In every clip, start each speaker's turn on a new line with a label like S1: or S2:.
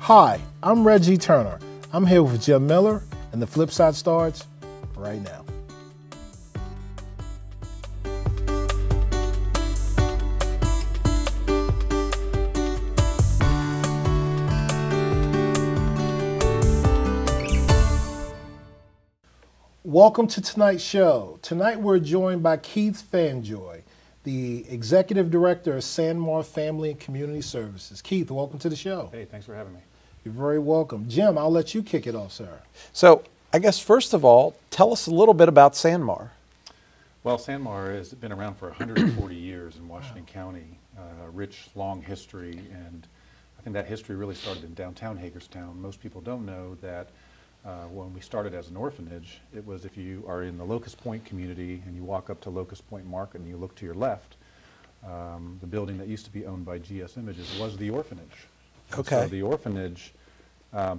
S1: Hi, I'm Reggie Turner. I'm here with Jim Miller, and the FlipSide starts right now. Welcome to tonight's show. Tonight we're joined by Keith Fanjoy, the Executive Director of Sanmar Family and Community Services. Keith, welcome to the show.
S2: Hey, thanks for having me.
S1: You're very welcome. Jim, I'll let you kick it off, sir.
S3: So I guess first of all, tell us a little bit about Sanmar.
S2: Well, Sanmar has been around for 140 years in Washington County, a rich, long history, and I think that history really started in downtown Hagerstown. Most people don't know that when we started as an orphanage, it was if you are in the Locust Point community and you walk up to Locust Point Market and you look to your left, the building that used to be owned by GS Images was the orphanage.
S3: Okay.
S2: So the orphanage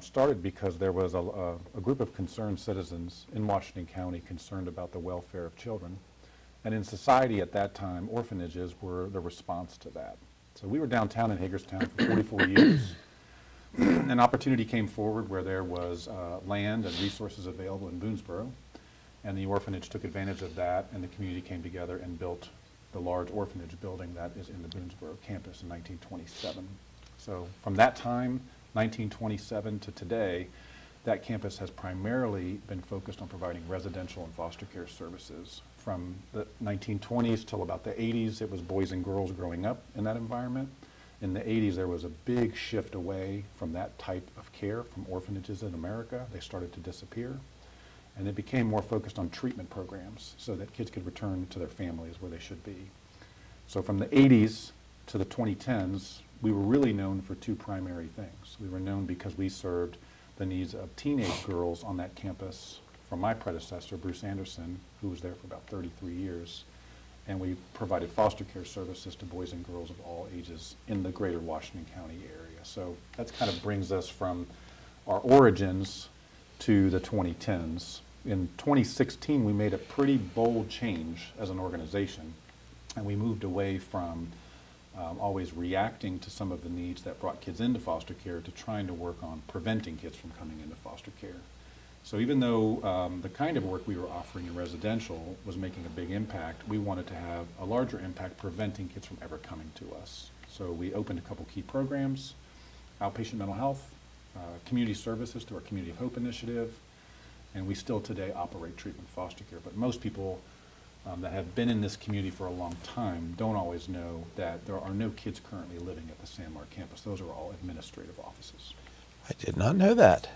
S2: started because there was a group of concerned citizens in Washington County concerned about the welfare of children. And in society at that time, orphanages were the response to that. So we were downtown in Hagerstown for 44 years. An opportunity came forward where there was land and resources available in Boonesboro, and the orphanage took advantage of that, and the community came together and built the large orphanage building that is in the Boonesboro campus in 1927. So from that time, 1927 to today, that campus has primarily been focused on providing residential and foster care services. From the 1920s till about the 80s, it was boys and girls growing up in that environment. In the 80s, there was a big shift away from that type of care from orphanages in America. They started to disappear. And it became more focused on treatment programs so that kids could return to their families where they should be. So from the 80s to the 2010s, we were really known for two primary things. We were known because we served the needs of teenage girls on that campus from my predecessor, Bruce Anderson, who was there for about 33 years. And we provided foster care services to boys and girls of all ages in the greater Washington County area. So that kind of brings us from our origins to the 2010s. In 2016, we made a pretty bold change as an organization, and we moved away from always reacting to some of the needs that brought kids into foster care to trying to work on preventing kids from coming into foster care. So even though the kind of work we were offering in residential was making a big impact, we wanted to have a larger impact preventing kids from ever coming to us. So we opened a couple key programs: outpatient mental health, community services through our Community of Hope initiative, and we still today operate treatment foster care. But most people that have been in this community for a long time don't always know that there are no kids currently living at the Sanmar campus. Those are all administrative offices.
S3: I did not know that.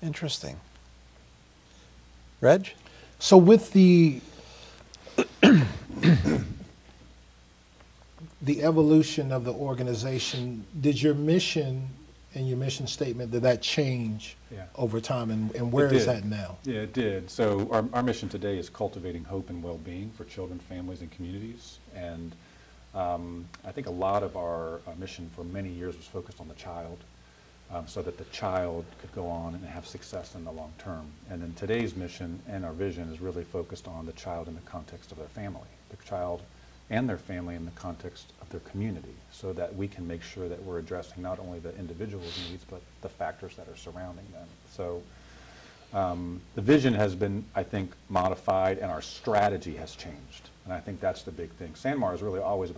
S3: Interesting. Reg?
S1: So with the evolution of the organization, did your mission and your mission statement, did that change over time, and where is that now?
S2: Yeah, it did. So our mission today is cultivating hope and well-being for children, families, and communities. And I think a lot of our mission for many years was focused on the child, so that the child could go on and have success in the long term. And then today's mission and our vision is really focused on the child in the context of their family, the child and their family in the context of their community, so that we can make sure that we're addressing not only the individual's needs, but the factors that are surrounding them. So the vision has been, I think, modified, and our strategy has changed. And I think that's the big thing. Sanmar has really always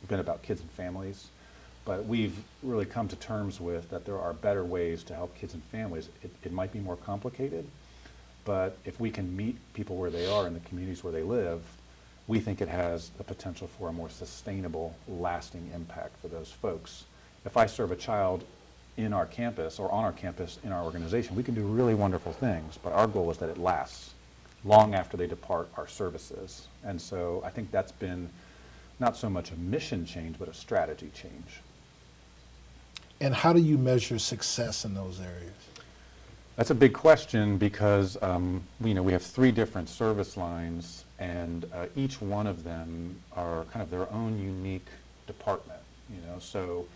S2: been about kids and families, but we've really come to terms with that there are better ways to help kids and families. It might be more complicated, but if we can meet people where they are in the communities where they live, we think it has the potential for a more sustainable, lasting impact for those folks. If I serve a child in our campus or on our campus in our organization, we can do really wonderful things, but our goal is that it lasts long after they depart our services. And so I think that's been not so much a mission change, but a strategy change.
S1: And how do you measure success in those areas?
S2: That's a big question because we have three different service lines, and each one of them are kind of their own unique department. So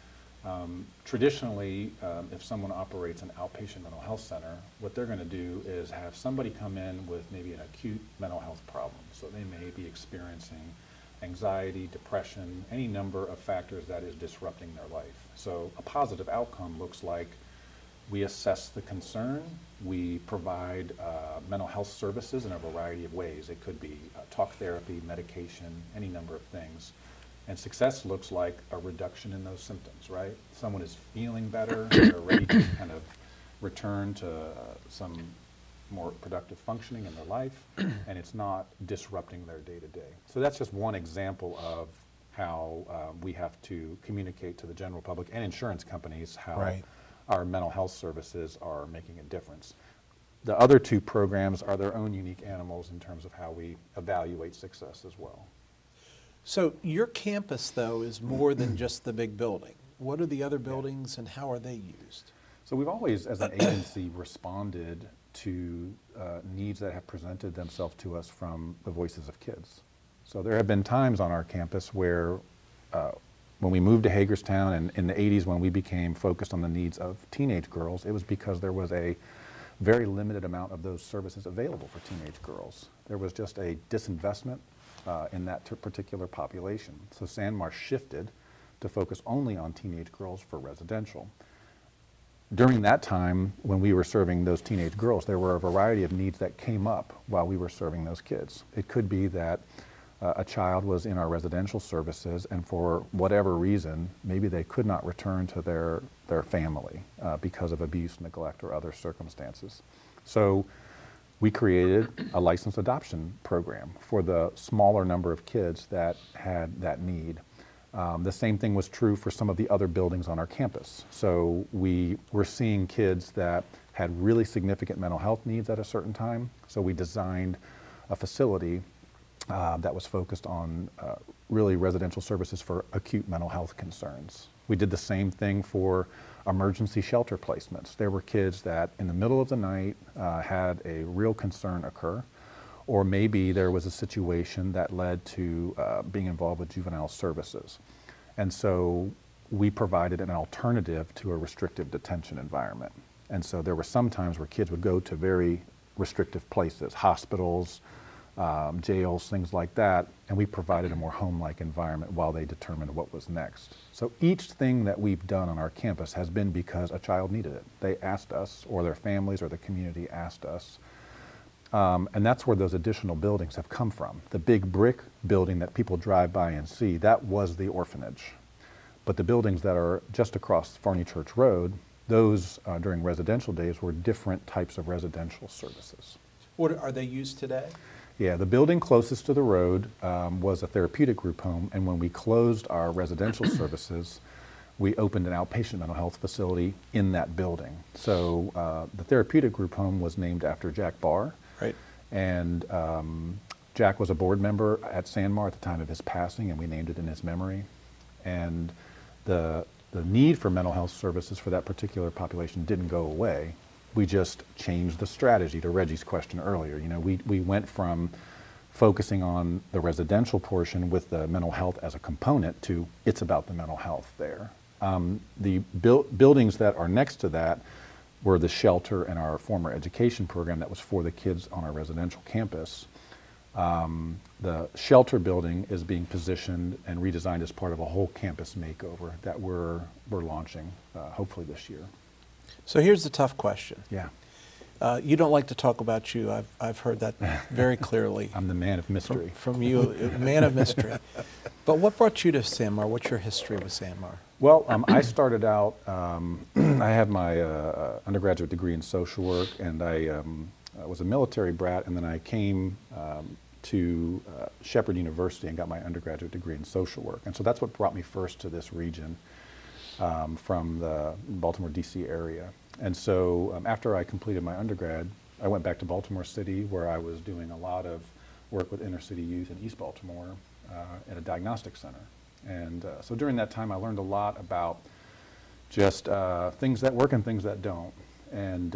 S2: traditionally, if someone operates an outpatient mental health center, what they're going to do is have somebody come in with maybe an acute mental health problem. So they may be experiencing anxiety, depression, any number of factors that is disrupting their life. So a positive outcome looks like we assess the concern, we provide mental health services in a variety of ways. It could be talk therapy, medication, any number of things. And success looks like a reduction in those symptoms, right? Someone is feeling better, they're ready to kind of return to some more productive functioning in their life, and it's not disrupting their day-to-day. So that's just one example of how we have to communicate to the general public and insurance companies how our mental health services are making a difference. The other two programs are their own unique animals in terms of how we evaluate success as well.
S3: So your campus, though, is more than just the big building. What are the other buildings and how are they used?
S2: So we've always, as an agency, responded to needs that have presented themselves to us from the voices of kids. So there have been times on our campus where when we moved to Hagerstown and in the 80s when we became focused on the needs of teenage girls, it was because there was a very limited amount of those services available for teenage girls. There was just a disinvestment in that particular population. So Sandmar shifted to focus only on teenage girls for residential. During that time, when we were serving those teenage girls, there were a variety of needs that came up while we were serving those kids. It could be that a child was in our residential services and for whatever reason, maybe they could not return to their family because of abuse, neglect, or other circumstances. So we created a licensed adoption program for the smaller number of kids that had that need. The same thing was true for some of the other buildings on our campus. So we were seeing kids that had really significant mental health needs at a certain time. So we designed a facility that was focused on really residential services for acute mental health concerns. We did the same thing for emergency shelter placements. There were kids that in the middle of the night had a real concern occur, or maybe there was a situation that led to being involved with juvenile services. And so we provided an alternative to a restrictive detention environment. And so there were some times where kids would go to very restrictive places, hospitals, jails, things like that, and we provided a more home-like environment while they determined what was next. So each thing that we've done on our campus has been because a child needed it. They asked us, or their families or the community asked us. And that's where those additional buildings have come from. The big brick building that people drive by and see, that was the orphanage. But the buildings that are just across Farney Church Road, those during residential days were different types of residential services.
S3: What are they used today?
S2: Yeah, the building closest to the road was a therapeutic group home, and when we closed our residential services, we opened an outpatient mental health facility in that building. So the therapeutic group home was named after Jack Barr.
S3: Right.
S2: And Jack was a board member at Sandmar at the time of his passing, and we named it in his memory. And the need for mental health services for that particular population didn't go away. We just changed the strategy to Reggie's question earlier. You know, we went from focusing on the residential portion with the mental health as a component to it's about the mental health there. The buildings that are next to that were the shelter and our former education program that was for the kids on our residential campus. The shelter building is being positioned and redesigned as part of a whole campus makeover that we're launching hopefully this year.
S3: So here's the tough question.
S2: Yeah.
S3: You don't like to talk about you. I've heard that very clearly.
S2: I'm the man of mystery.
S3: From you, man of mystery. But what brought you to Sandmar? What's your history with Sandmar?
S2: Well, I started out, I had my undergraduate degree in social work, and I was a military brat, and then I came to Shepherd University and got my undergraduate degree in social work. And so that's what brought me first to this region from the Baltimore, D.C. area. And so after I completed my undergrad, I went back to Baltimore City, where I was doing a lot of work with inner city youth in East Baltimore at a diagnostic center. And so during that time, I learned a lot about just things that work and things that don't. And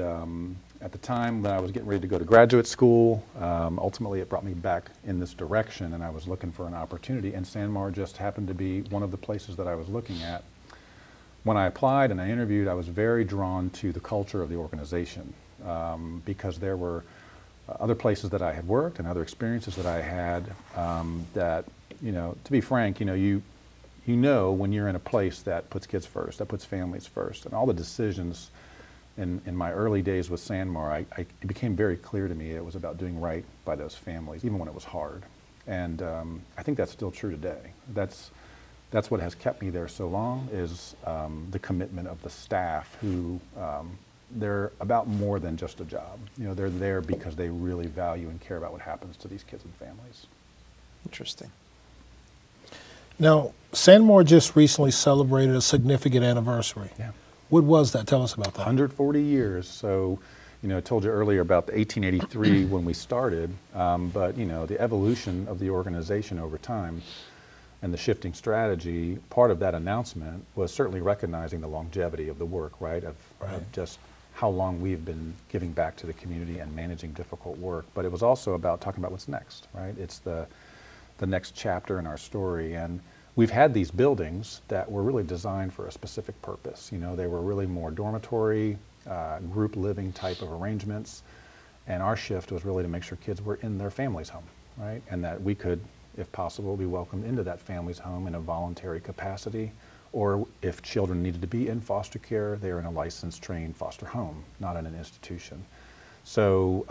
S2: at the time when I was getting ready to go to graduate school, ultimately it brought me back in this direction, and I was looking for an opportunity, and Sandmar just happened to be one of the places that I was looking at. When I applied and I interviewed, I was very drawn to the culture of the organization because there were other places that I had worked and other experiences that I had that to be frank, you know when you're in a place that puts kids first, that puts families first, and all the decisions in my early days with Sanmar, it became very clear to me it was about doing right by those families, even when it was hard. And I think that's still true today. That's what has kept me there so long, is the commitment of the staff who, they're about more than just a job. They're there because they really value and care about what happens to these kids and families.
S3: Interesting.
S1: Now, Sanmar just recently celebrated a significant anniversary.
S2: Yeah.
S1: What was that? Tell us about that.
S2: 140 years. So, I told you earlier about the 1883 when we started, but the evolution of the organization over time and the shifting strategy, part of that announcement was certainly recognizing the longevity of the work, right? Of just how long we've been giving back to the community and managing difficult work. But it was also about talking about what's next, right? It's the next chapter in our story. And we've had these buildings that were really designed for a specific purpose. They were really more dormitory, group living type of arrangements. And our shift was really to make sure kids were in their family's home, right? And that we could, if possible, be welcomed into that family's home in a voluntary capacity. Or if children needed to be in foster care, they were in a licensed, trained foster home, not in an institution. So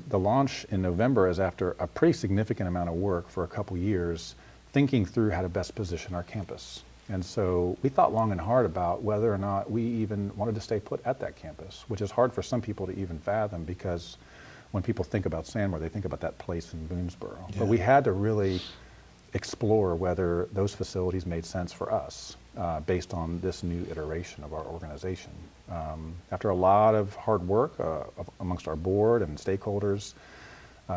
S2: the launch in November is after a pretty significant amount of work for a couple years, thinking through how to best position our campus. And so we thought long and hard about whether or not we even wanted to stay put at that campus, which is hard for some people to even fathom, because when people think about Sanmar, they think about that place in Boonesboro. Yeah. But we had to really explore whether those facilities made sense for us based on this new iteration of our organization. After a lot of hard work amongst our board and stakeholders,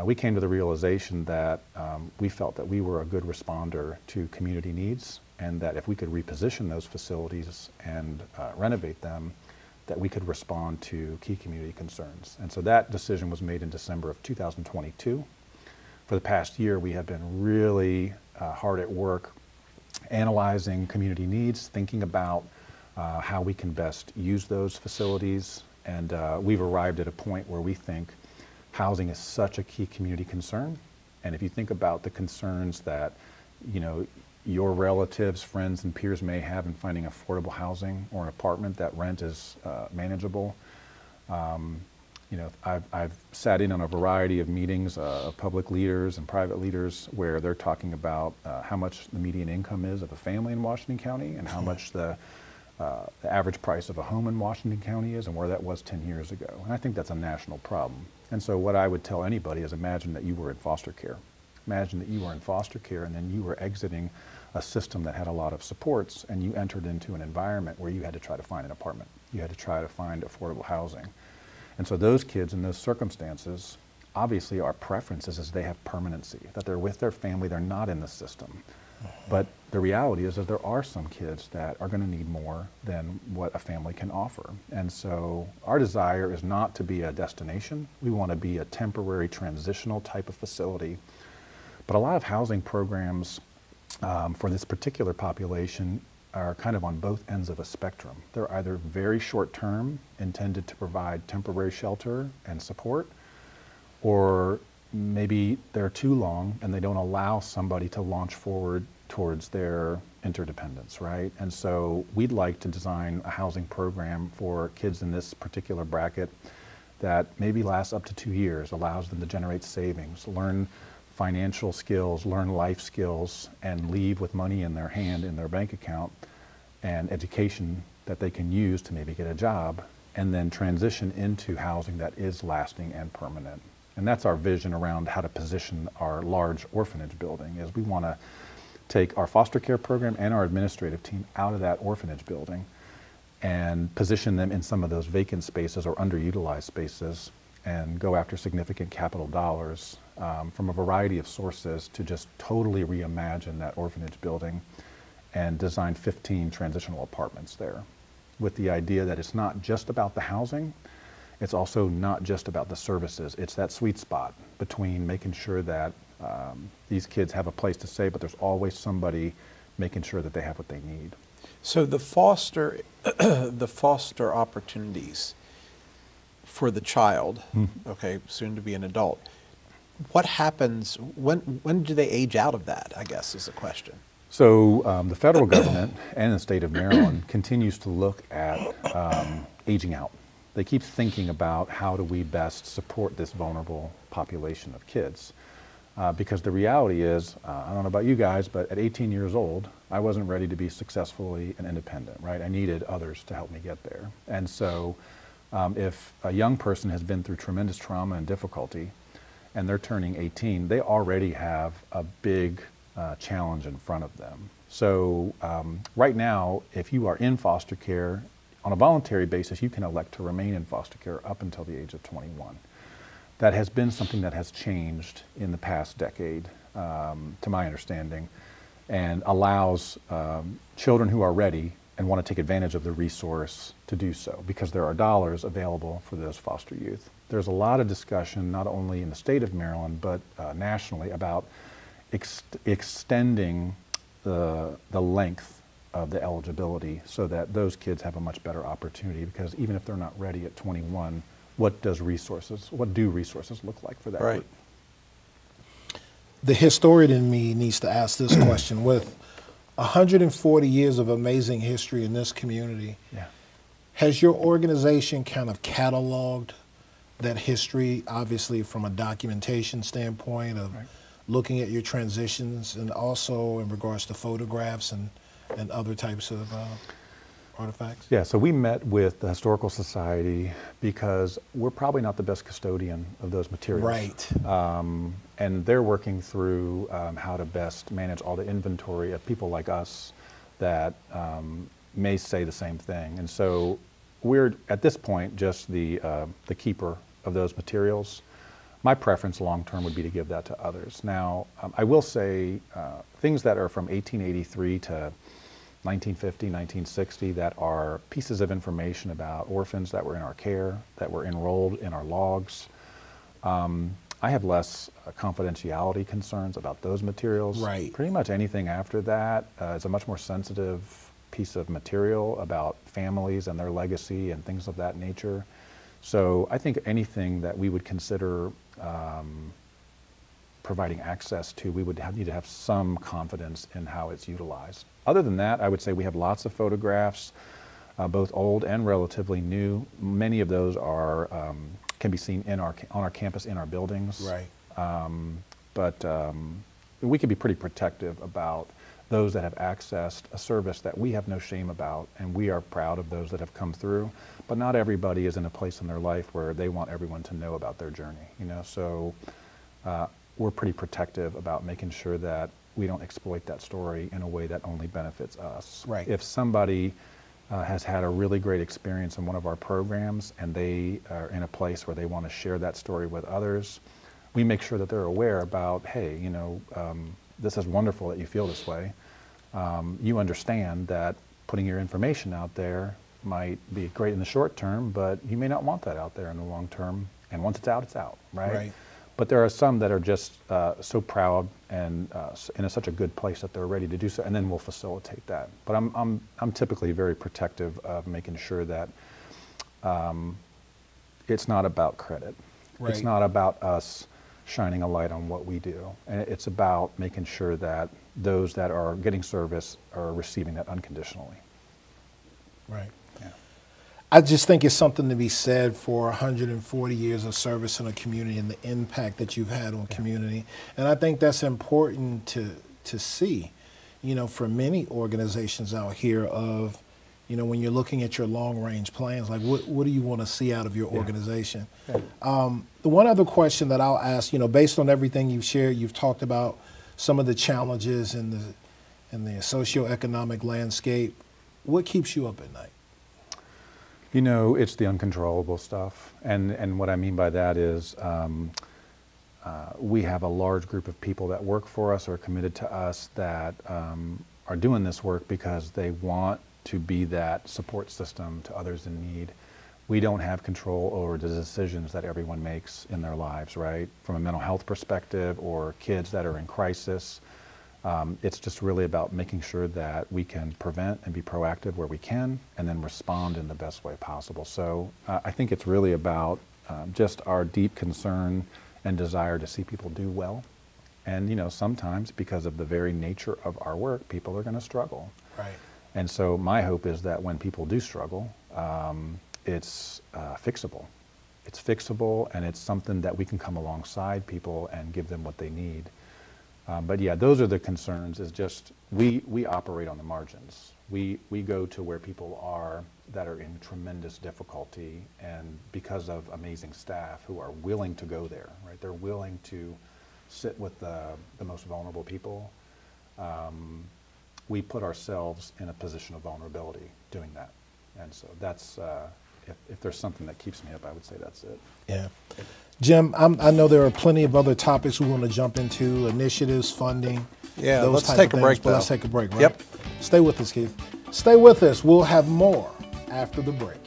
S2: we came to the realization that we felt that we were a good responder to community needs, and that if we could reposition those facilities and renovate them, that we could respond to key community concerns. And so that decision was made in December of 2022. For the past year, we have been really hard at work analyzing community needs, thinking about how we can best use those facilities. And we've arrived at a point where we think housing is such a key community concern. And if you think about the concerns that, your relatives, friends, and peers may have in finding affordable housing or an apartment that rent is manageable. I've sat in on a variety of meetings of public leaders and private leaders where they're talking about how much the median income is of a family in Washington County, and how much the average price of a home in Washington County is, and where that was 10 years ago. And I think that's a national problem. And so what I would tell anybody is, imagine that you were in foster care. Imagine that you were in foster care and then you were exiting a system that had a lot of supports, and you entered into an environment where you had to try to find an apartment. You had to try to find affordable housing. And so those kids in those circumstances, obviously our preference is they have permanency, that they're with their family, they're not in the system. But the reality is that there are some kids that are going to need more than what a family can offer. And so our desire is not to be a destination. We want to be a temporary transitional type of facility. But a lot of housing programs for this particular population are kind of on both ends of a spectrum. They're either very short-term, intended to provide temporary shelter and support, or maybe they're too long and they don't allow somebody to launch forward towards their interdependence, right? And so we'd like to design a housing program for kids in this particular bracket that maybe lasts up to 2 years, allows them to generate savings, learn financial skills, learn life skills, and leave with money in their hand, in their bank account, and education that they can use to maybe get a job, and then transition into housing that is lasting and permanent. And that's our vision around how to position our large orphanage building, is we want to take our foster care program and our administrative team out of that orphanage building and position them in some of those vacant spaces or underutilized spaces, and go after significant capital dollars from a variety of sources to just totally reimagine that orphanage building and design 15 transitional apartments there, with the idea that it's not just about the housing, it's also not just about the services. It's that sweet spot between making sure that these kids have a place to stay, but there's always somebody making sure that they have what they need.
S3: So the foster opportunities for the child, okay, soon to be an adult, what happens, when do they age out of that, I guess is the question.
S2: So the federal government and the state of Maryland continues to look at aging out. They keep thinking about how do we best support this vulnerable population of kids. Because the reality is, I don't know about you guys, but at 18 years old, I wasn't ready to be successfully and independent, right? I needed others to help me get there. And so if a young person has been through tremendous trauma and difficulty, and they're turning 18, they already have a big challenge in front of them. So right now, if you are in foster care, on a voluntary basis, you can elect to remain in foster care up until the age of 21. That has been something that has changed in the past decade, to my understanding, and allows children who are ready and want to take advantage of the resource to do so, because there are dollars available for those foster youth. There's a lot of discussion, not only in the state of Maryland, but nationally, about extending the length of the eligibility so that those kids have a much better opportunity, because even if they're not ready at 21, what do resources look like for that
S3: Right.
S2: group?
S1: The historian in me needs to ask this question. With 140 years of amazing history in this community,
S2: Yeah.
S1: has your organization kind of cataloged that history, obviously from a documentation standpoint of
S2: Right.
S1: looking at your transitions, and also in regards to photographs and other types of artifacts?
S2: Yeah, so we met with the Historical Society because we're probably not the best custodian of those materials.
S1: Right.
S2: And they're working through how to best manage all the inventory of people like us that may say the same thing. And so we're, at this point, just the keeper of those materials. My preference long-term would be to give that to others. Now, I will say things that are from 1883 to 1950, 1960, that are pieces of information about orphans that were in our care, that were enrolled in our logs. I have less confidentiality concerns about those materials.
S1: Right.
S2: Pretty much anything after that is a much more sensitive piece of material about families and their legacy and things of that nature. So I think anything that we would consider providing access to, we would need to have some confidence in how it's utilized. Other than that, I would say we have lots of photographs, both old and relatively new. Many of those are can be seen on our campus, in our buildings.
S1: Right.
S2: But we can be pretty protective about those that have accessed a service that we have no shame about, and we are proud of those that have come through. But not everybody is in a place in their life where they want everyone to know about their journey, you know. So we're pretty protective about making sure that we don't exploit that story in a way that only benefits us.
S1: Right.
S2: If somebody has had a really great experience in one of our programs and they are in a place where they want to share that story with others, we make sure that they're aware about, hey, you know, this is wonderful that you feel this way. You understand that putting your information out there might be great in the short term, but you may not want that out there in the long term. And once it's out, right?
S1: Right.
S2: But there are some that are just so proud and in such a good place that they're ready to do so, and then we'll facilitate that. But I'm typically very protective of making sure that it's not about credit.
S1: Right.
S2: It's not about us shining a light on what we do. And it's about making sure that those that are getting service are receiving that unconditionally.
S1: Right.
S2: Yeah.
S1: I just think it's something to be said for 140 years of service in a community and the impact that you've had on community. And I think that's important to see, you know, for many organizations out here of, you know, when you're looking at your long range plans, like what do you want to see out of your organization?
S2: Yeah.
S1: The one other question that I'll ask, you know, based on everything you've shared, you've talked about some of the challenges in the socioeconomic landscape. What keeps you up at night?
S2: You know, it's the uncontrollable stuff. And what I mean by that is we have a large group of people that work for us or are committed to us that are doing this work because they want to be that support system to others in need. We don't have control over the decisions that everyone makes in their lives, right? From a mental health perspective or kids that are in crisis. It's just really about making sure that we can prevent and be proactive where we can, and then respond in the best way possible. So I think it's really about just our deep concern and desire to see people do well. And sometimes because of the very nature of our work, people are going to struggle.
S1: Right.
S2: And so my hope is that when people do struggle, it's fixable. It's fixable, and it's something that we can come alongside people and give them what they need. But yeah, those are the concerns, is just we operate on the margins. We go to where people are that are in tremendous difficulty, and because of amazing staff who are willing to go there, right? They're willing to sit with the most vulnerable people. We put ourselves in a position of vulnerability doing that. And so that's, if there's something that keeps me up, I would say that's it.
S1: Yeah. Jim, I know there are plenty of other topics we want to jump into, initiatives, funding.
S3: Yeah,
S1: those
S3: let's
S1: type
S3: take
S1: of
S3: a break,
S1: things, but
S3: though.
S1: let's take a break, right?
S3: Yep.
S1: Stay with us, Keith. Stay with us. We'll have more after the break.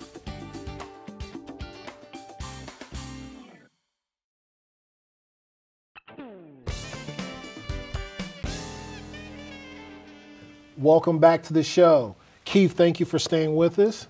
S1: Welcome back to the show. Keith, thank you for staying with us.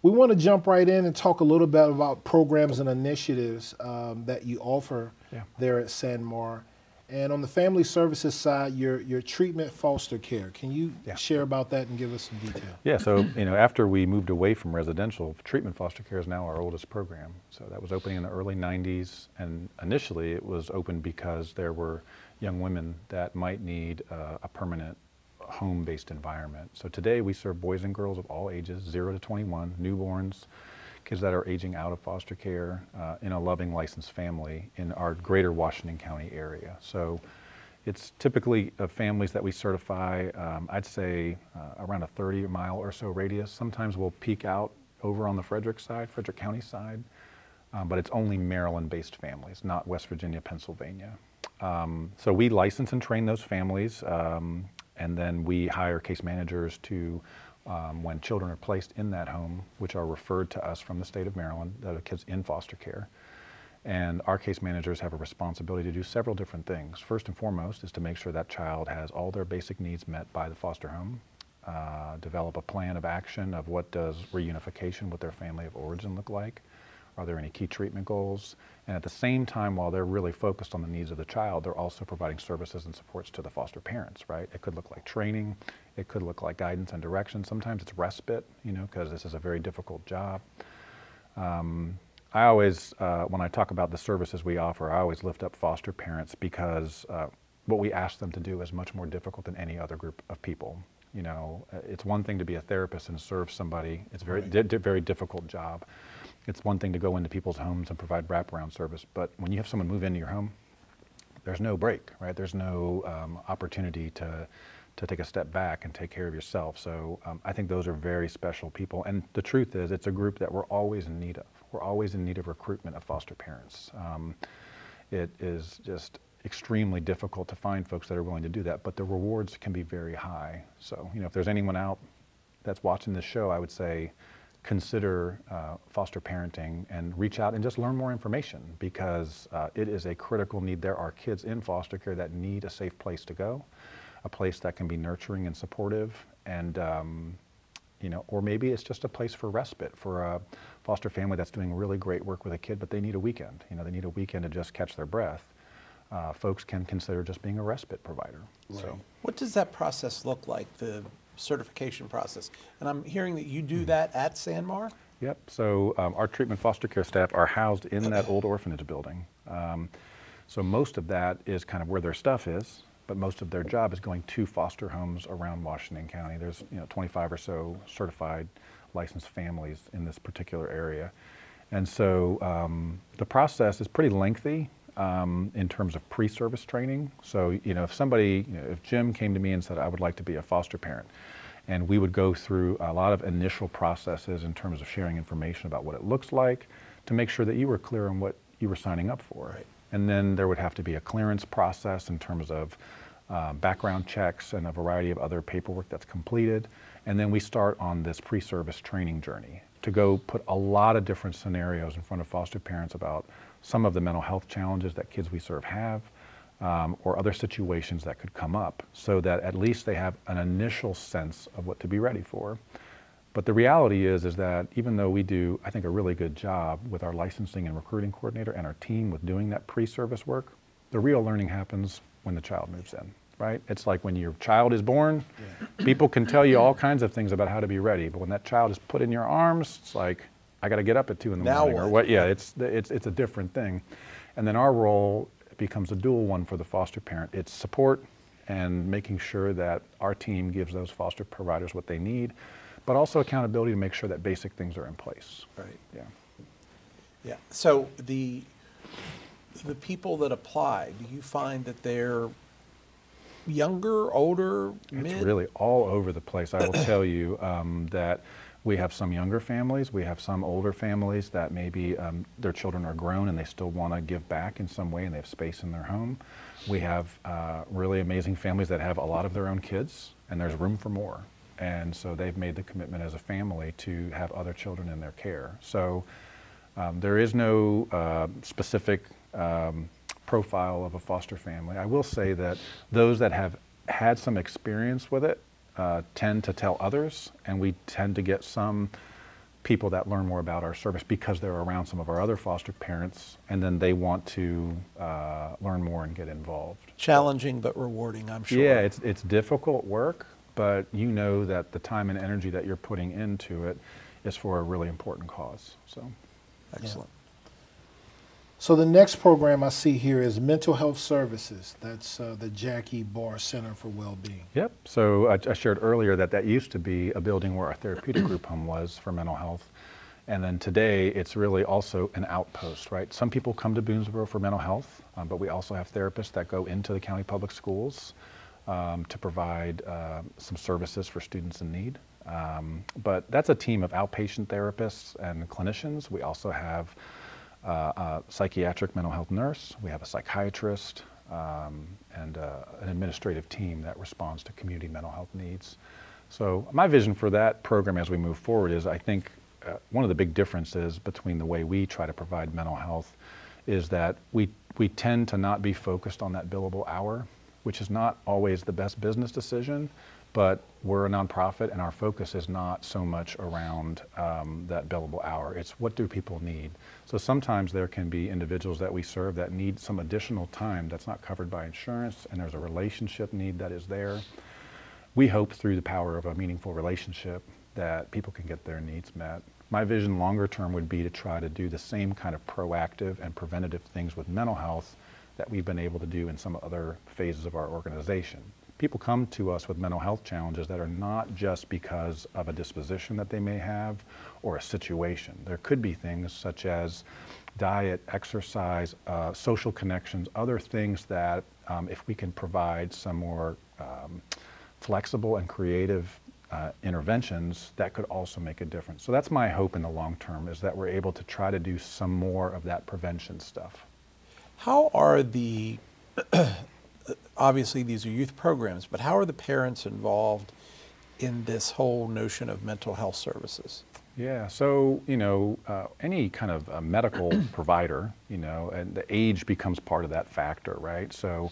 S1: We want to jump right in and talk a little bit about programs and initiatives that you offer there at Sanmar. And on the family services side, your treatment foster care. Can you share about that and give us some detail?
S2: Yeah, so after we moved away from residential, treatment foster care is now our oldest program. So that was opening in the early 90s, and initially it was opened because there were young women that might need a permanent home-based environment. So today we serve boys and girls of all ages, 0 to 21, newborns, kids that are aging out of foster care in a loving licensed family in our greater Washington County area. So it's typically families that we certify, I'd say around a 30-mile or so radius. Sometimes we'll peak out over on the Frederick County side, but it's only Maryland-based families, not West Virginia, Pennsylvania. So we license and train those families, and then we hire case managers to, when children are placed in that home, which are referred to us from the state of Maryland, that are kids in foster care. And our case managers have a responsibility to do several different things. First and foremost is to make sure that child has all their basic needs met by the foster home, develop a plan of action of what does reunification with their family of origin look like. Are there any key treatment goals? And at the same time, while they're really focused on the needs of the child, they're also providing services and supports to the foster parents, right? It could look like training. It could look like guidance and direction. Sometimes it's respite, because this is a very difficult job. I always, when I talk about the services we offer, I always lift up foster parents because what we ask them to do is much more difficult than any other group of people. It's one thing to be a therapist and serve somebody. It's a very difficult job. It's one thing to go into people's homes and provide wraparound service, but when you have someone move into your home, there's no break, right? There's no opportunity to take a step back and take care of yourself. So I think those are very special people. And the truth is, it's a group that we're always in need of. We're always in need of recruitment of foster parents. It is just extremely difficult to find folks that are willing to do that, but the rewards can be very high. So, if there's anyone out that's watching this show, I would say, consider foster parenting and reach out and just learn more information, because it is a critical need. There are kids in foster care that need a safe place to go, a place that can be nurturing and supportive, and or maybe it's just a place for respite for a foster family that's doing really great work with a kid, but they need a weekend. They need a weekend to just catch their breath. Folks can consider just being a respite provider.
S1: Right.
S2: So,
S3: What does that process look like, the certification process? And I'm hearing that you do that at Sanmar?
S2: Yep. So our treatment foster care staff are housed in that old orphanage building. So most of that is kind of where their stuff is, but most of their job is going to foster homes around Washington County. There's 25 or so certified licensed families in this particular area. And so the process is pretty lengthy in terms of pre-service training. So, if somebody, if Jim came to me and said, I would like to be a foster parent, and we would go through a lot of initial processes in terms of sharing information about what it looks like to make sure that you were clear on what you were signing up for.
S1: Right.
S2: And then there would have to be a clearance process in terms of background checks and a variety of other paperwork that's completed. And then we start on this pre-service training journey to go put a lot of different scenarios in front of foster parents about some of the mental health challenges that kids we serve have, or other situations that could come up, so that at least they have an initial sense of what to be ready for. But the reality is that even though we do, I think, a really good job with our licensing and recruiting coordinator and our team with doing that pre-service work, the real learning happens when the child moves in, right? It's like when your child is born, people can tell you all kinds of things about how to be ready, but when that child is put in your arms, it's like, I got to get up at 2 in the
S3: Now
S2: morning,
S3: what?
S2: or what? Yeah, it's a different thing. And then our role becomes a dual one for the foster parent. It's support and making sure that our team gives those foster providers what they need, but also accountability to make sure that basic things are in place.
S3: Right.
S2: Yeah.
S3: Yeah. So the people that apply, do you find that they're younger, older, mid?
S2: It's really all over the place. I will tell you that we have some younger families, we have some older families that maybe their children are grown and they still want to give back in some way and they have space in their home. We have really amazing families that have a lot of their own kids and there's room for more. And so they've made the commitment as a family to have other children in their care. So there is no specific profile of a foster family. I will say that those that have had some experience with it tend to tell others, and we tend to get some people that learn more about our service because they're around some of our other foster parents, and then they want to learn more and get involved.
S3: Challenging but rewarding, I'm sure.
S2: Yeah, it's difficult work, but you know that the time and energy that you're putting into it is for a really important cause. So,
S3: Excellent.
S1: So the next program I see here is Mental Health Services. That's the Jackie Barr Center for Wellbeing.
S2: Yep. So I shared earlier that used to be a building where our therapeutic group home was for mental health. And then today it's really also an outpost, right? Some people come to Boonesboro for mental health, but we also have therapists that go into the county public schools to provide some services for students in need. But that's a team of outpatient therapists and clinicians. We also have a psychiatric mental health nurse, we have a psychiatrist, and an administrative team that responds to community mental health needs. So my vision for that program as we move forward is, I think one of the big differences between the way we try to provide mental health is that we tend to not be focused on that billable hour, which is not always the best business decision, but we're a nonprofit and our focus is not so much around that billable hour. It's what do people need? So sometimes there can be individuals that we serve that need some additional time that's not covered by insurance, and there's a relationship need that is there. We hope through the power of a meaningful relationship that people can get their needs met. My vision longer term would be to try to do the same kind of proactive and preventative things with mental health that we've been able to do in some other phases of our organization. People come to us with mental health challenges that are not just because of a disposition that they may have or a situation. There could be things such as diet, exercise, social connections, other things that if we can provide some more flexible and creative interventions, that could also make a difference. So that's my hope in the long term, is that we're able to try to do some more of that prevention stuff.
S3: How are the, obviously these are youth programs, but how are the parents involved in this whole notion of mental health services?
S2: Yeah, so, any kind of medical provider, and the age becomes part of that factor, right? So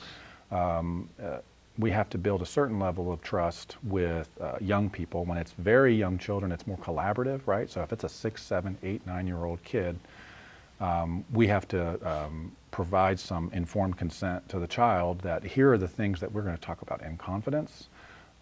S2: we have to build a certain level of trust with young people. When it's very young children, it's more collaborative, right? So if it's a 6, 7, 8, 9-year-old kid, we have to provide some informed consent to the child that here are the things that we're going to talk about in confidence.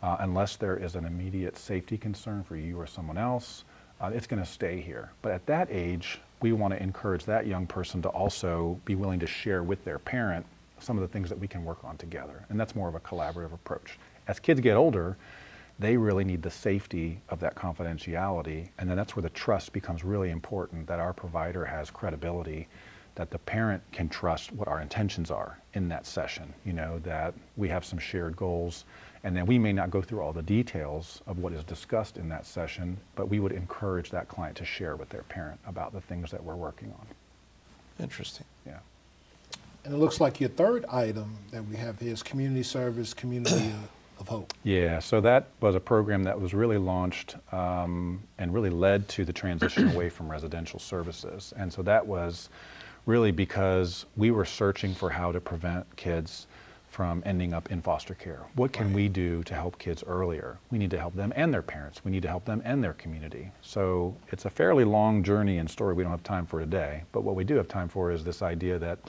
S2: Unless there is an immediate safety concern for you or someone else, it's going to stay here. But at that age, we want to encourage that young person to also be willing to share with their parent some of the things that we can work on together. And that's more of a collaborative approach. As kids get older, they really need the safety of that confidentiality, and then that's where the trust becomes really important, that our provider has credibility, that the parent can trust what our intentions are in that session, that we have some shared goals, and then we may not go through all the details of what is discussed in that session, but we would encourage that client to share with their parent about the things that we're working on.
S3: Interesting.
S2: Yeah.
S1: And it looks like your third item that we have here is community service, community of hope.
S2: Yeah, so that was a program that was really launched and really led to the transition away from residential services. And so that was really because we were searching for how to prevent kids from ending up in foster care. What can we do to help kids earlier? We need to help them and their parents. We need to help them and their community. So it's a fairly long journey and story we don't have time for today, but what we do have time for is this idea that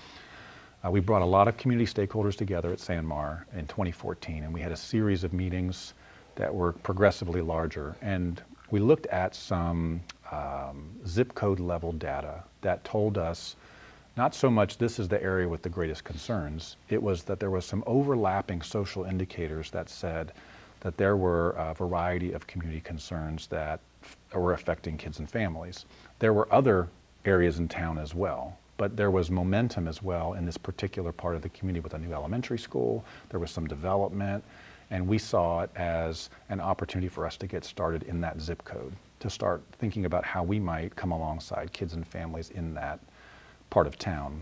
S2: we brought a lot of community stakeholders together at San Mar in 2014, and we had a series of meetings that were progressively larger, and we looked at some zip code level data that told us not so much this is the area with the greatest concerns, it was that there was some overlapping social indicators that said that there were a variety of community concerns that were affecting kids and families. There were other areas in town as well, but there was momentum as well in this particular part of the community with a new elementary school. There was some development, and we saw it as an opportunity for us to get started in that zip code, to start thinking about how we might come alongside kids and families in that part of town.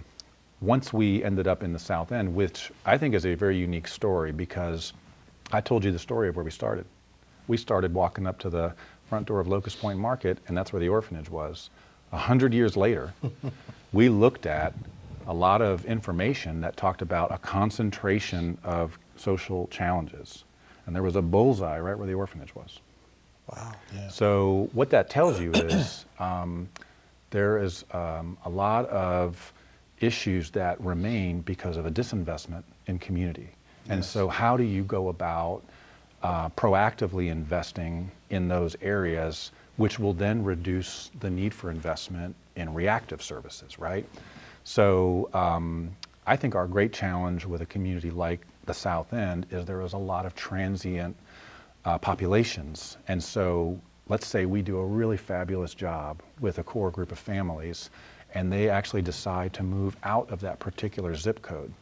S2: Once we ended up in the South End, which I think is a very unique story, because I told you the story of where we started. We started walking up to the front door of Locust Point Market, and that's where the orphanage was. 100 years later, we looked at a lot of information that talked about a concentration of social challenges. And there was a bullseye right where the orphanage was.
S3: Wow.
S1: Yeah.
S2: So what that tells you is there is a lot of issues that remain because of a disinvestment in community. And
S1: Yes.
S2: so how do you go about proactively investing in those areas, which will then reduce the need for investment in reactive services, right? So I think our great challenge with a community like the South End is there is a lot of transient populations. And so let's say we do a really fabulous job with a core group of families, and they actually decide to move out of that particular zip code.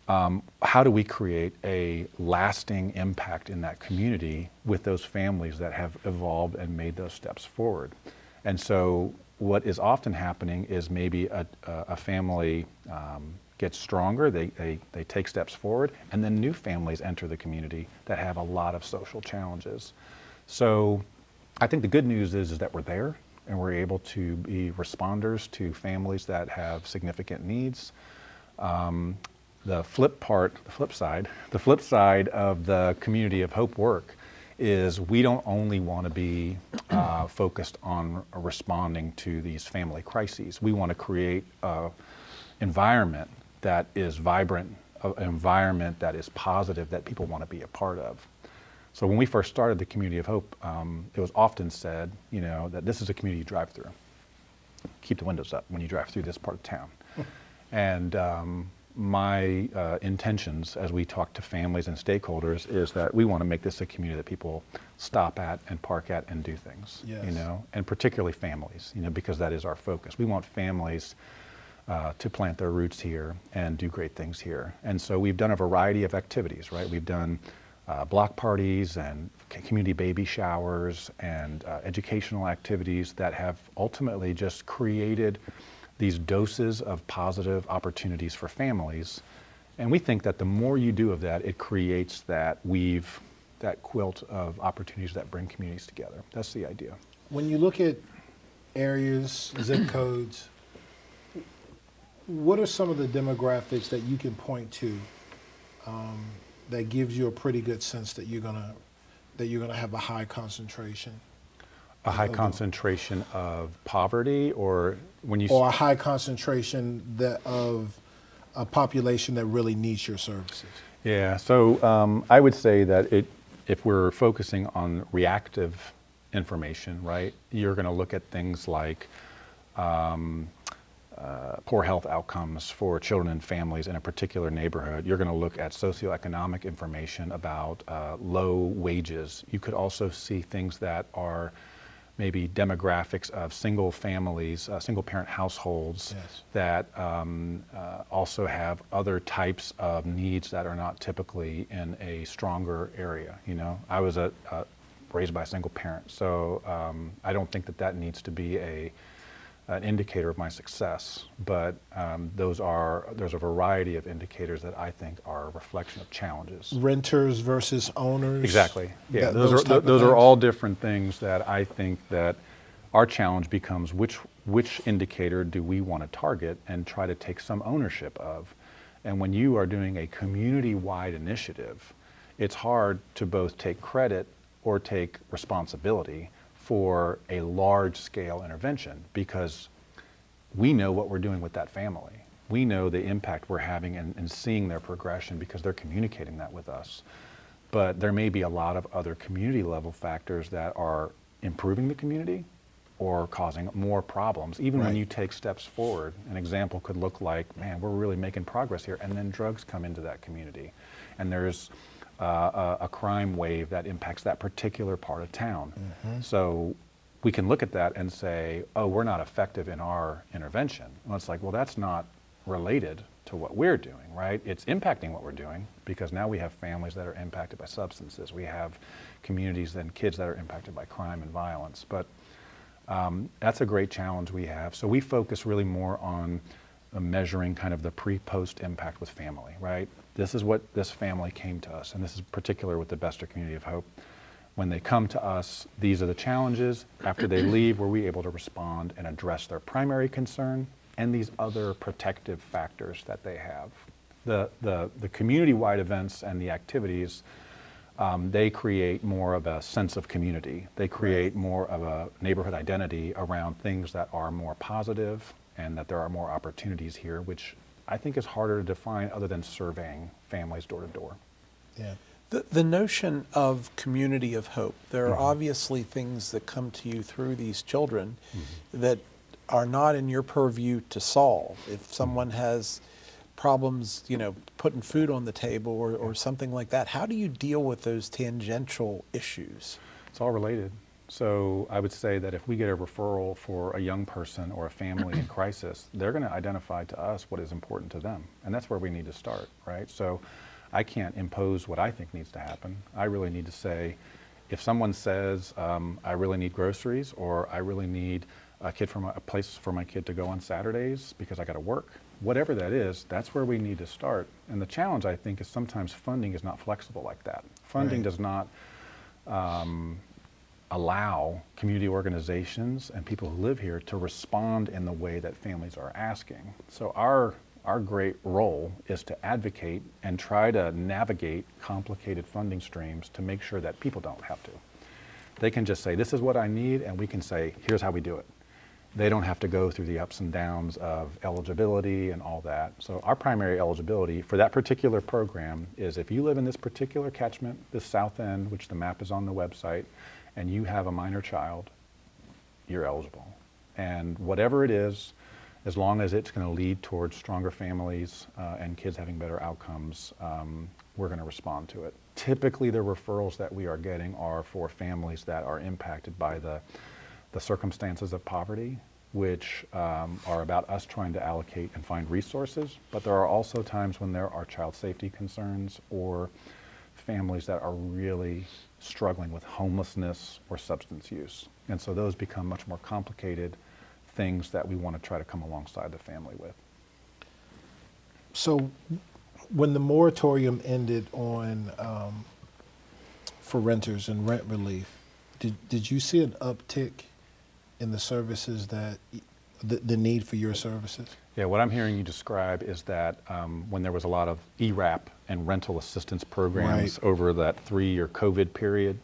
S2: How do we create a lasting impact in that community with those families that have evolved and made those steps forward? And so what is often happening is maybe a family gets stronger, they take steps forward, and then new families enter the community that have a lot of social challenges. So I think the good news is that we're there, and we're able to be responders to families that have significant needs. The flip side of the Community of Hope work is we don't only want to be focused on responding to these family crises. We want to create an environment that is vibrant, an environment that is positive, that people want to be a part of. So when we first started the Community of Hope, it was often said, that this is a community you drive through. Keep the windows up when you drive through this part of town. And my intentions as we talk to families and stakeholders is that we want to make this a community that people stop at and park at and do things,
S1: Yes.
S2: and particularly families, because that is our focus. We want families to plant their roots here and do great things here. And so we've done a variety of activities, right? We've done block parties and community baby showers and educational activities that have ultimately just created these doses of positive opportunities for families. And we think that the more you do of that, it creates that weave, that quilt of opportunities that bring communities together. That's the idea.
S1: When you look at areas, zip codes, what are some of the demographics that you can point to that gives you a pretty good sense that you're gonna have a high concentration?
S2: A high concentration of poverty, or when you...
S1: Or a high concentration of a population that really needs your services?
S2: Yeah, so I would say that if we're focusing on reactive information, right, you're going to look at things like poor health outcomes for children and families in a particular neighborhood. You're going to look at socioeconomic information about low wages. You could also see things that are maybe demographics of single families, single parent households.
S1: Yes.
S2: That also have other types of needs that are not typically in a stronger area. I was raised by a single parent, so I don't think that needs to be an indicator of my success, but there's a variety of indicators that I think are a reflection of challenges.
S1: Renters versus owners?
S2: Exactly. Yeah,
S1: Those
S2: those are all different things that I think that our challenge becomes which indicator do we want to target and try to take some ownership of. And when you are doing a community-wide initiative, it's hard to both take credit or take responsibility for a large-scale intervention, because we know what we're doing with that family. We know the impact we're having and seeing their progression because they're communicating that with us. But there may be a lot of other community level factors that are improving the community or causing more problems. Even when you take steps forward, an example could look like, man, we're really making progress here, and then drugs come into that community. And there's a crime wave that impacts that particular part of town. So we can look at that and say, oh, we're not effective in our intervention. Well, it's like, well, that's not related to what we're doing, right? It's impacting what we're doing, because now we have families that are impacted by substances. We have communities and kids that are impacted by crime and violence. But that's a great challenge we have. So we focus really more on measuring kind of the pre-post impact with family, right? This is what this family came to us, and this is particular with the Bester Community of Hope. When they come to us, these are the challenges. After they leave, were we able to respond and address their primary concern and these other protective factors that they have. The community-wide events and the activities, they create more of a sense of community. They create more of a neighborhood identity around things that are more positive and that there are more opportunities here, which I think is harder to define other than surveying families door to door.
S1: Yeah.
S3: The notion of community of hope, there are obviously things that come to you through these children that are not in your purview to solve. If someone has problems, you know, putting food on the table or something like that, how do you deal with those tangential issues?
S2: It's all related. So I would say that if we get a referral for a young person or a family in crisis, they're going to identify to us what is important to them. And that's where we need to start, right? So I can't impose what I think needs to happen. I really need to say, if someone says, I really need groceries, or I really need a place for my kid to go on Saturdays because I got to work, whatever that is, that's where we need to start. And the challenge, I think, is sometimes funding is not flexible like that. Funding does not allow community organizations and people who live here to respond in the way that families are asking. So our great role is to advocate and try to navigate complicated funding streams to make sure that people don't have to. They can just say, this is what I need, and we can say, here's how we do it. They don't have to go through the ups and downs of eligibility and all that. So our primary eligibility for that particular program is if you live in this particular catchment, this south end, which the map is on the website, and you have a minor child, you're eligible. And whatever it is, as long as it's going to lead towards stronger families and kids having better outcomes, we're going to respond to it. Typically, the referrals that we are getting are for families that are impacted by the circumstances of poverty, which are about us trying to allocate and find resources. But there are also times when there are child safety concerns or families that are really struggling with homelessness or substance use. And so those become much more complicated things that we want to try to come alongside the family with.
S1: So when the moratorium ended on for renters and rent relief, did you see an uptick in the services that the need for your services?
S2: Yeah, what I'm hearing you describe is that when there was a lot of ERAP and rental assistance programs over that 3-year COVID period,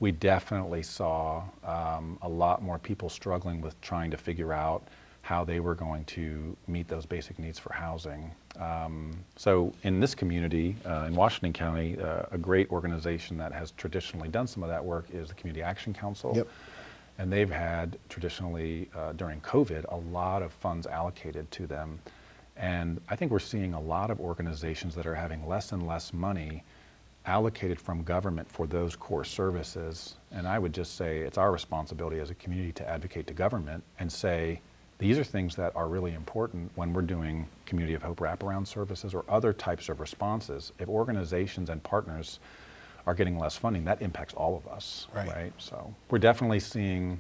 S2: we definitely saw a lot more people struggling with trying to figure out how they were going to meet those basic needs for housing. So in this community, in Washington County, a great organization that has traditionally done some of that work is the Community Action Council.
S1: Yep.
S2: And they've had traditionally, during COVID, a lot of funds allocated to them. And I think we're seeing a lot of organizations that are having less and less money allocated from government for those core services. And I would just say it's our responsibility as a community to advocate to government and say, these are things that are really important when we're doing Community of Hope wraparound services or other types of responses. If organizations and partners are getting less funding, that impacts all of us, right? So we're definitely seeing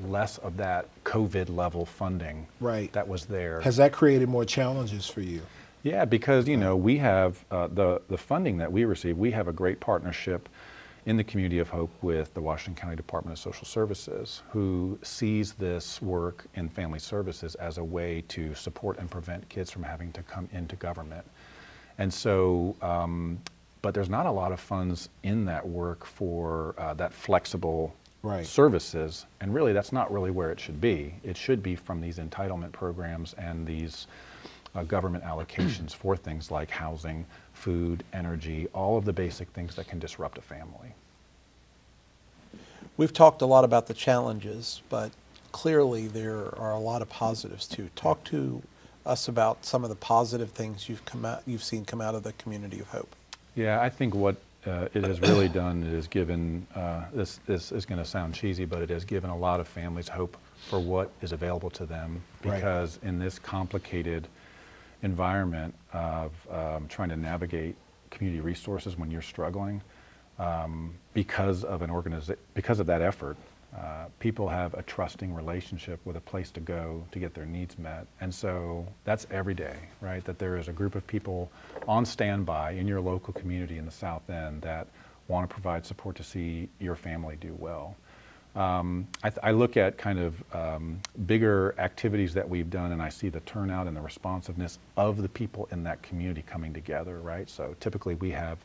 S2: less of that COVID level funding that was there.
S1: Has that created more challenges for you?
S2: Yeah, because you know we have the funding that we receive. We have a great partnership in the Community of Hope with the Washington County Department of Social Services, who sees this work in family services as a way to support and prevent kids from having to come into government. And so, but there's not a lot of funds in that work for that flexible services, and really that's not really where it should be. It should be from these entitlement programs and these government allocations for things like housing, food, energy, all of the basic things that can disrupt a family.
S3: We've talked a lot about the challenges, but clearly there are a lot of positives too. Talk to us about some of the positive things you've seen come out of the Community of Hope.
S2: Yeah, I think what it has really done is given, this is going to sound cheesy, but it has given a lot of families hope for what is available to them, because in this complicated environment of trying to navigate community resources when you're struggling, because of that effort, people have a trusting relationship with a place to go to get their needs met. And so that's every day, right? That there is a group of people on standby in your local community in the South End that want to provide support to see your family do well. I look at kind of bigger activities that we've done, and I see the turnout and the responsiveness of the people in that community coming together, right? So typically we have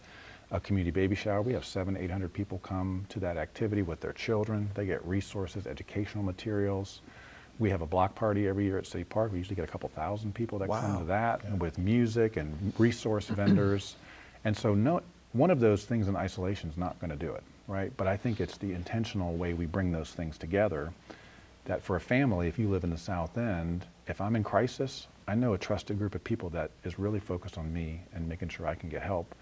S2: a community baby shower. We have 700 to 800 people come to that activity with their children. They get resources, educational materials. We have a block party every year at City Park. We usually get a couple thousand people that come to that, and with music and resource vendors. And so one of those things in isolation is not going to do it, right? But I think it's the intentional way we bring those things together, that for a family, if you live in the South End, if I'm in crisis, I know a trusted group of people that is really focused on me and making sure I can get help.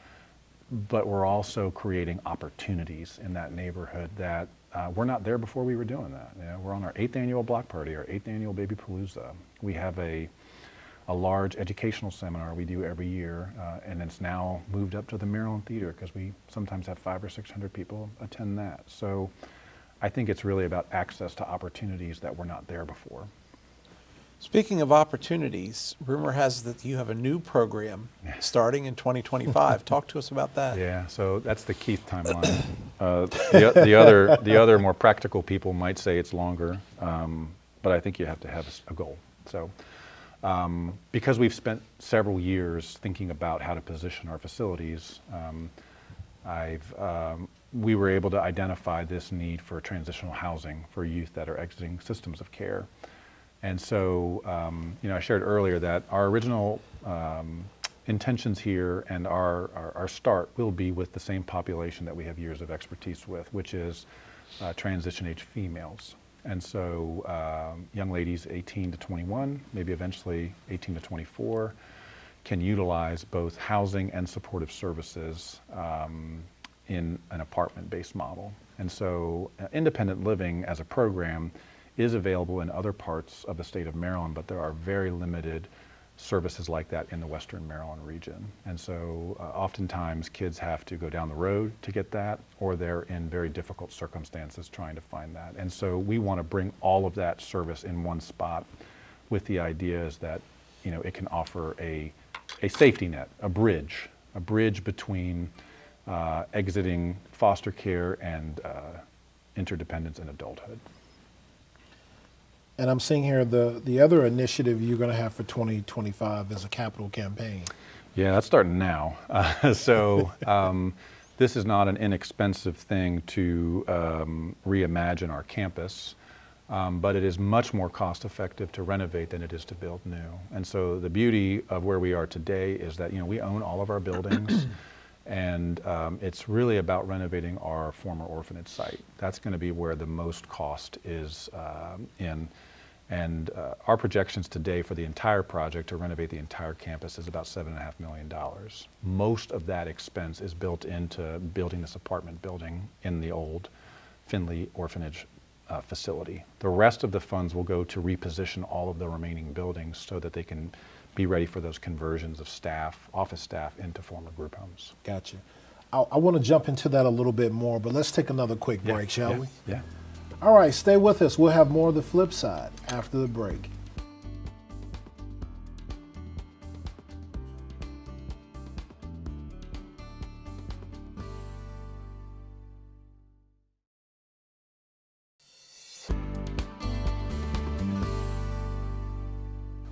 S2: But we're also creating opportunities in that neighborhood that we're not there before we were doing that. You know, we're on our 8th annual block party, our 8th annual Baby Palooza. We have a large educational seminar we do every year, and it's now moved up to the Maryland Theater because we sometimes have 500 or 600 people attend that. So I think it's really about access to opportunities that were not there before.
S3: Speaking of opportunities, rumor has that you have a new program starting in 2025. Talk to us about that.
S2: Yeah, so that's the Keith timeline. The other more practical people might say it's longer, but I think you have to have a goal. So because we've spent several years thinking about how to position our facilities, we were able to identify this need for transitional housing for youth that are exiting systems of care. And so, I shared earlier that our original intentions here and our start will be with the same population that we have years of expertise with, which is transition-age females. And so young ladies 18 to 21, maybe eventually 18 to 24, can utilize both housing and supportive services in an apartment-based model. And so independent living as a program is available in other parts of the state of Maryland, but there are very limited services like that in the Western Maryland region. And so oftentimes kids have to go down the road to get that, or they're in very difficult circumstances trying to find that. And so we want to bring all of that service in one spot, with the idea is that it can offer a safety net, a bridge between exiting foster care and interdependence in adulthood.
S1: And I'm seeing here the other initiative you're going to have for 2025 is a capital campaign.
S2: Yeah, that's starting now. This is not an inexpensive thing to reimagine our campus, but it is much more cost effective to renovate than it is to build new. And so the beauty of where we are today is that we own all of our buildings. And it's really about renovating our former orphanage site. That's going to be where the most cost is in. And our projections today for the entire project to renovate the entire campus is about $7.5 million. Most of that expense is built into building this apartment building in the old Finley orphanage facility. The rest of the funds will go to reposition all of the remaining buildings so that they can be ready for those conversions of staff, office staff, into former group homes.
S1: Gotcha. I want to jump into that a little bit more, but let's take another quick break, shall we?
S2: Yeah.
S1: All right, stay with us. We'll have more of the flip side after the break.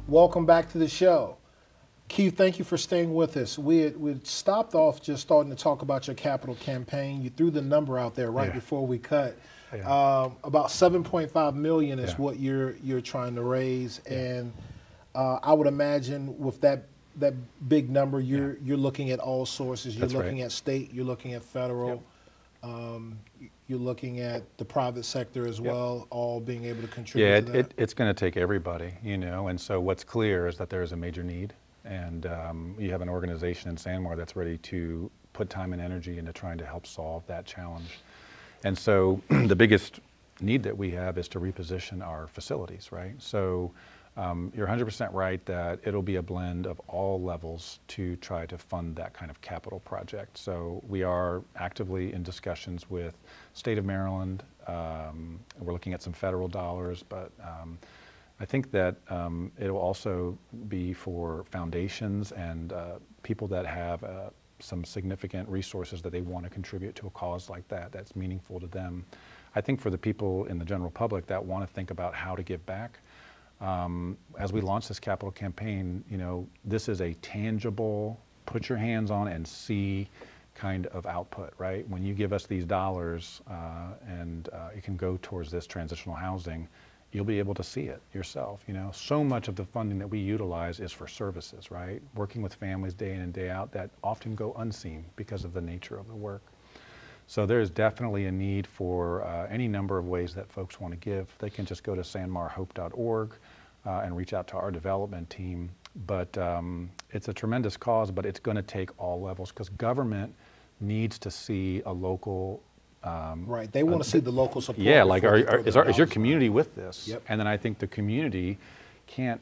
S1: Welcome back to the show. Keith, thank you for staying with us. We'd stopped off just starting to talk about your capital campaign. You threw the number out there right before we cut. About 7.5 million is what you're trying to raise, and I would imagine with that big number, you're looking at all sources. You're looking at state. You're looking at federal. You're looking at the private sector as well, all being able to contribute to that.
S2: It's going to take everybody, you know, and so what's clear is that there is a major need, and you have an organization in Sanmar that's ready to put time and energy into trying to help solve that challenge. And so the biggest need that we have is to reposition our facilities, right? So you're 100% right that it'll be a blend of all levels to try to fund that kind of capital project. So we are actively in discussions with State of Maryland. We're looking at some federal dollars, but I think that it'll also be for foundations and people that have some significant resources that they want to contribute to a cause like that that's meaningful to them. I think for the people in the general public that want to think about how to give back, as we launch this capital campaign, you know, this is a tangible, put your hands on and see kind of output, right? When you give us these dollars and it can go towards this transitional housing, you'll be able to see it yourself, you know. So much of the funding that we utilize is for services, right? Working with families day in and day out that often go unseen because of the nature of the work. So there's definitely a need for any number of ways that folks want to give. They can just go to sanmarhope.org and reach out to our development team. But it's a tremendous cause, but it's going to take all levels because government needs to see a local
S1: right, they want to see the local support.
S2: Yeah, like is your community with this? Yep. And then I think the community can't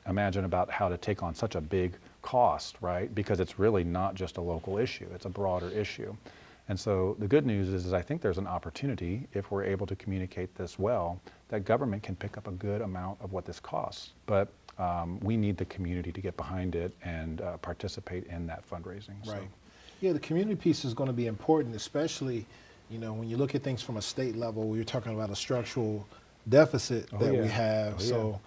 S2: imagine about how to take on such a big cost, right? Because it's really not just a local issue, it's a broader issue. And so the good news is I think there's an opportunity, if we're able to communicate this well, that government can pick up a good amount of what this costs. But we need the community to get behind it and participate in that fundraising.
S1: Right.
S2: So.
S1: Yeah, the community piece is going to be important, especially, you know, when you look at things from a state level, you're talking about a structural deficit that we have. So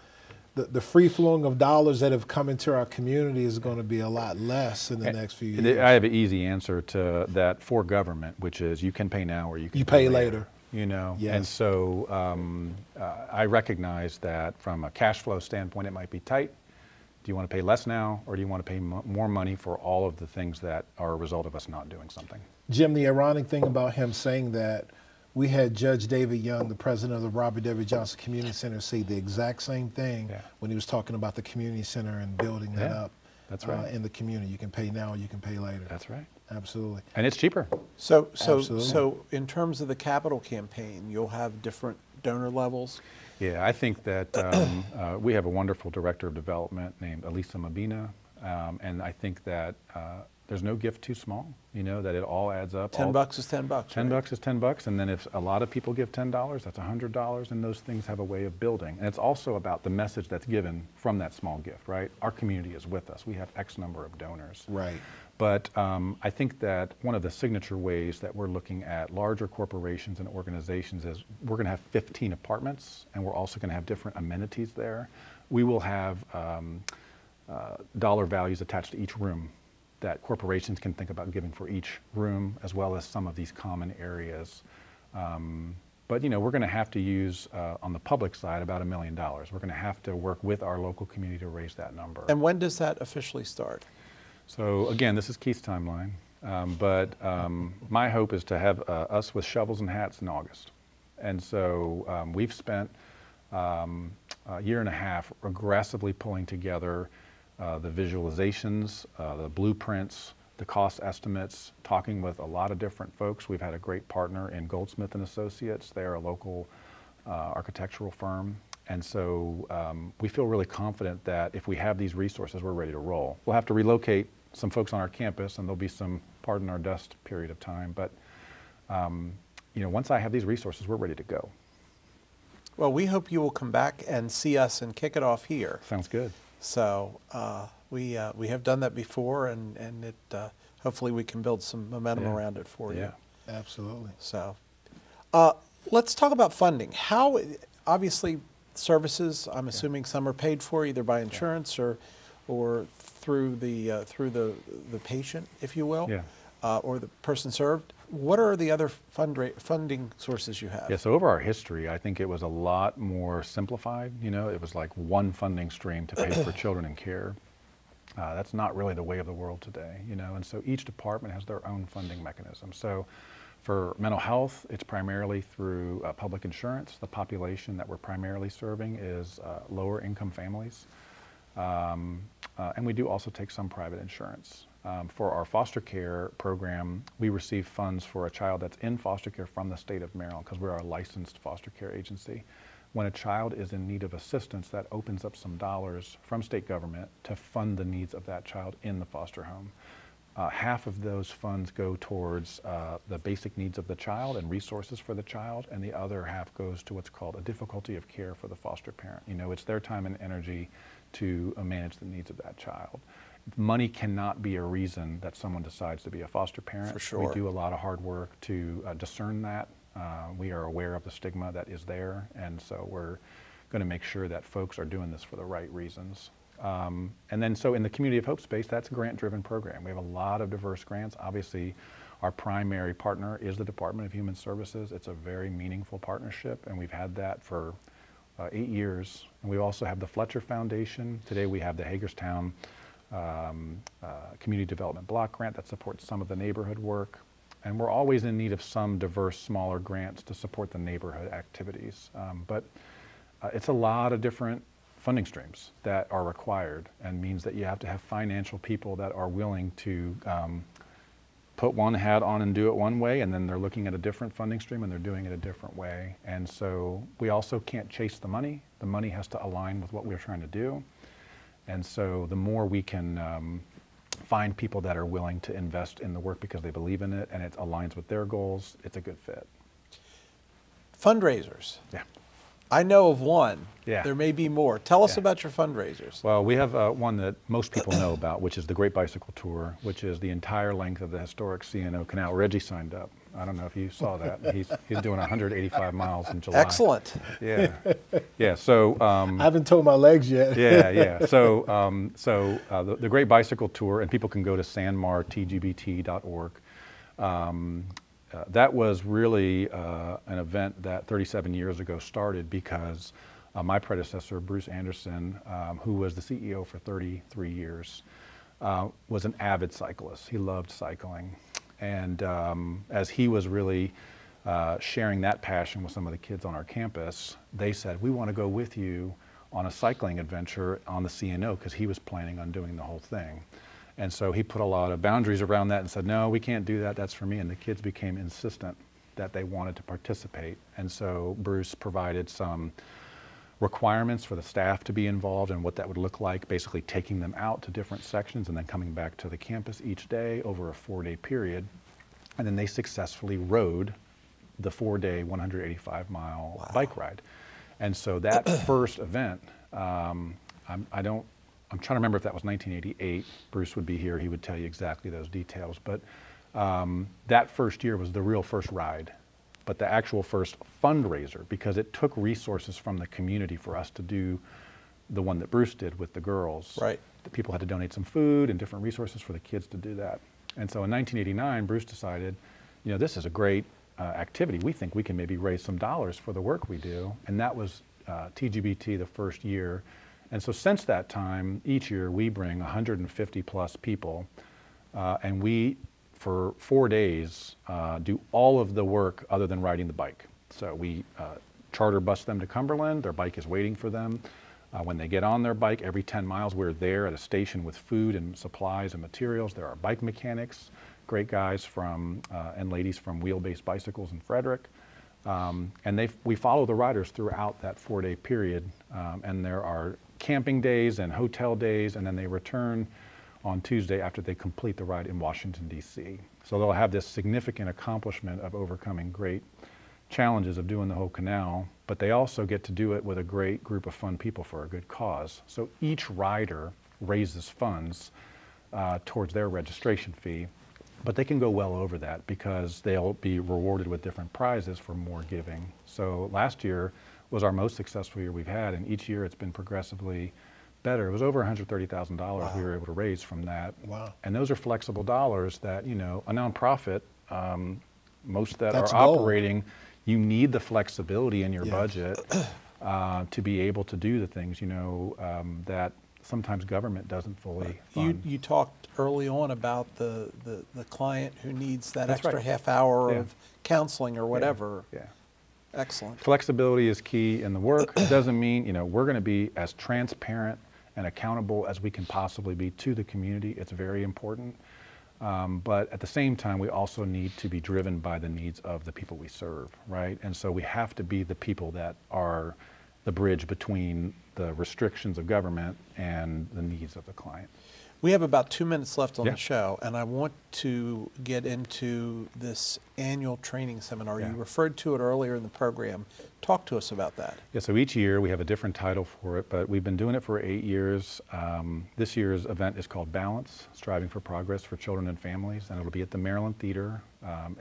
S1: the free flowing of dollars that have come into our community is going to be a lot less in the next few years.
S2: I have an easy answer to that for government, which is you can pay now or you can
S1: pay later.
S2: You know,
S1: yes.
S2: And so I recognize that from a cash flow standpoint, it might be tight. Do you want to pay less now, or do you want to pay more money for all of the things that are a result of us not doing something?
S1: Jim, the ironic thing about him saying that, we had Judge David Young, the president of the Robert W. Johnson Community Center, say the exact same thing when he was talking about the community center and building that up.
S2: That's right.
S1: In the community. You can pay now, you can pay later.
S2: That's right.
S1: Absolutely.
S2: And it's cheaper.
S3: So in terms of the capital campaign, you'll have different donor levels?
S2: Yeah, I think that we have a wonderful director of development named Elisa Mabina, and I think that there's no gift too small, you know, that it all adds up.
S3: $10 is $10.
S2: $10 is $10, and then if a lot of people give $10, that's $100, and those things have a way of building. And it's also about the message that's given from that small gift, right? Our community is with us. We have X number of donors.
S1: Right.
S2: But I think that one of the signature ways that we're looking at larger corporations and organizations is we're going to have 15 apartments, and we're also going to have different amenities there. We will have dollar values attached to each room that corporations can think about giving for each room, as well as some of these common areas. But you know, we're going to have to use, on the public side, about $1 million. We're going to have to work with our local community to raise that number.
S3: And when does that officially start?
S2: So again, this is Keith's timeline, but my hope is to have us with shovels and hats in August. And so we've spent a year and a half aggressively pulling together the visualizations, the blueprints, the cost estimates, talking with a lot of different folks. We've had a great partner in Goldsmith & Associates. They're a local architectural firm. And so we feel really confident that if we have these resources, we're ready to roll. We'll have to relocate some folks on our campus, and there'll be some pardon our dust period of time. But you know, once I have these resources, we're ready to go.
S3: Well, we hope you will come back and see us and kick it off here.
S2: Sounds good.
S3: So we have done that before, and it hopefully we can build some momentum around it for you.
S2: Yeah,
S1: absolutely.
S3: So let's talk about funding. How, obviously, services, I'm assuming some are paid for either by insurance or through the patient, if you will, or the person served. What are the other funding sources you have?
S2: Yeah, so over our history, I think it was a lot more simplified. You know, it was like one funding stream to pay for children in care. That's not really the way of the world today, you know, and so each department has their own funding mechanism. So for mental health, it's primarily through public insurance. The population that we're primarily serving is lower income families. And we do also take some private insurance. For our foster care program, we receive funds for a child that's in foster care from the state of Maryland because we're a licensed foster care agency. When a child is in need of assistance, that opens up some dollars from state government to fund the needs of that child in the foster home. Half of those funds go towards the basic needs of the child and resources for the child, and the other half goes to what's called a difficulty of care for the foster parent. You know, it's their time and energy to manage the needs of that child. Money cannot be a reason that someone decides to be a foster parent.
S3: For sure.
S2: We do a lot of hard work to discern that. We are aware of the stigma that is there, and so we're going to make sure that folks are doing this for the right reasons. And then so in the Community of Hope space, that's a grant-driven program. We have a lot of diverse grants. Obviously, our primary partner is the Department of Human Services. It's a very meaningful partnership, and we've had that for 8 years. And we also have the Fletcher Foundation. Today we have the Hagerstown Community Development Block Grant that supports some of the neighborhood work. And we're always in need of some diverse, smaller grants to support the neighborhood activities. But it's a lot of different funding streams that are required, and means that you have to have financial people that are willing to put one hat on and do it one way, and then they're looking at a different funding stream and they're doing it a different way. And so we also can't chase the money. The money has to align with what we're trying to do. And so the more we can find people that are willing to invest in the work because they believe in it and it aligns with their goals, it's a good fit.
S3: Fundraisers.
S2: Yeah.
S3: I know of one.
S2: Yeah.
S3: There may be more. Tell us about your fundraisers.
S2: Well, we have one that most people know about, which is the Great Bicycle Tour, which is the entire length of the historic C&O Canal. Reggie signed up. I don't know if you saw that. He's doing 185 miles in July.
S3: Excellent.
S2: Yeah. Yeah. So
S1: I haven't told my legs yet.
S2: yeah, yeah. So the Great Bicycle Tour, and people can go to sanmartgbt.org. That was really an event that 37 years ago started because my predecessor, Bruce Anderson, who was the CEO for 33 years, was an avid cyclist. He loved cycling. And as he was really sharing that passion with some of the kids on our campus, they said, we want to go with you on a cycling adventure on the C&O, because he was planning on doing the whole thing. And so he put a lot of boundaries around that and said, no, we can't do that, that's for me. And the kids became insistent that they wanted to participate. And so Bruce provided some requirements for the staff to be involved and what that would look like, basically taking them out to different sections and then coming back to the campus each day over a 4-day period. And then they successfully rode the 4-day, 185-mile bike ride. And so that first event, I'm trying to remember if that was 1988. Bruce would be here. He would tell you exactly those details. But that first year was the real first ride, but the actual first fundraiser, because it took resources from the community for us to do the one that Bruce did with the girls.
S3: Right.
S2: The people had to donate some food and different resources for the kids to do that. And so in 1989, Bruce decided, you know, this is a great activity. We think we can maybe raise some dollars for the work we do. And that was TGBT the first year. And so since that time, each year we bring 150 plus people, and we, for 4 days, do all of the work other than riding the bike. So we charter bus them to Cumberland. Their bike is waiting for them. When they get on their bike, every 10 miles, we're there at a station with food and supplies and materials. There are bike mechanics, great guys from, and ladies from Wheelbase Bicycles in Frederick. And we follow the riders throughout that 4-day period. And there are camping days and hotel days, and then they return on Tuesday after they complete the ride in Washington, D.C. So they'll have this significant accomplishment of overcoming great challenges of doing the whole canal, but they also get to do it with a great group of fun people for a good cause. So each rider raises funds towards their registration fee. But they can go well over that because they'll be rewarded with different prizes for more giving. So last year was our most successful year we've had, and each year it's been progressively better. It was over $130,000
S1: Wow.
S2: we were able to raise from that.
S1: Wow.
S2: And those are flexible dollars that, you know, a nonprofit, most that
S1: That's
S2: are
S1: gold.
S2: operating, you need the flexibility in your
S1: Yeah.
S2: budget to be able to do the things, you know, that sometimes government doesn't fully fund.
S3: You talked early on about the client who needs that
S2: That's
S3: extra
S2: right.
S3: half hour
S2: Yeah.
S3: of counseling or whatever.
S2: Yeah.
S3: Excellent.
S2: Flexibility is key in the work. It doesn't mean, you know, we're going to be as transparent and accountable as we can possibly be to the community. It's very important. But at the same time, we also need to be driven by the needs of the people we serve, right? And so we have to be the people that are the bridge between the restrictions of government and the needs of the client.
S3: We have about 2 minutes left on
S2: Yeah.
S3: the show, and I want to get into this annual training seminar.
S2: Yeah.
S3: You referred to it earlier in the program. Talk to us about that.
S2: Yeah, so each year we have a different title for it, but we've been doing it for 8 years. This year's event is called Balance, Striving for Progress for Children and Families, and it'll be at the Maryland Theater.